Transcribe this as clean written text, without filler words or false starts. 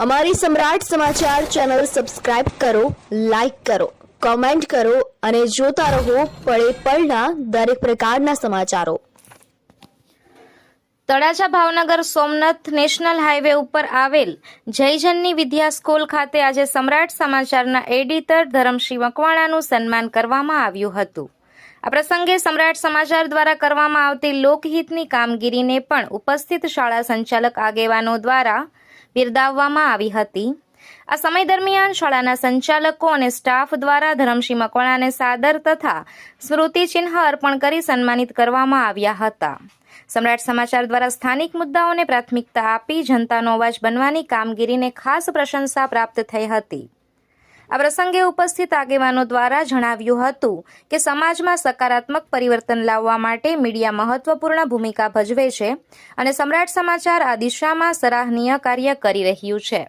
અમારી સમ્રાટ સમાચાર ચેનલ સબસ્ક્રાઇબ કરો, લાઇક કરો, કોમેન્ટ કરો અને જોતા રહો પળે પળના દરેક પ્રકારના સમાચારો। તળાજા ભાવનગર સોમનાથ નેશનલ હાઈવે ઉપર આવેલ જયજનની વિદ્યા સ્કૂલ ખાતે આજે સમ્રાટ સમાચારના એડિટર ધરમસિંહ મકવાણાનું સન્માન કરવામાં આવ્યું હતું। આ પ્રસંગે સમ્રાટ સમાચાર દ્વારા કરવામાં આવતી લોકહિતની કામગીરીને પણ ઉપસ્થિત શાળા સંચાલક આગેવાનો દ્વારા બિરદાવવામાં આવી હતી। આ સમય દરમિયાન શાળાના સંચાલકો અને સ્ટાફ દ્વારા ધરમસિંહ મકવાણાને સાદર તથા સ્મૃતિચિહ્ન અર્પણ કરી સન્માનિત કરવામાં આવ્યા હતા। સમ્રાટ સમાચાર દ્વારા સ્થાનિક મુદ્દાઓને પ્રાથમિકતા આપી જનતાનો અવાજ બનવાની કામગીરીને ખાસ પ્રશંસા પ્રાપ્ત થઈ હતી। આ પ્રસંગે ઉપસ્થિત આગેવાનો દ્વારા જણાવ્યું હતું કે સમાજમાં સકારાત્મક પરિવર્તન લાવવા માટે મીડિયા મહત્વપૂર્ણ ભૂમિકા ભજવે છે અને સમ્રાટ સમાચાર આ દિશામાં સરાહનીય કાર્ય કરી રહ્યું છે।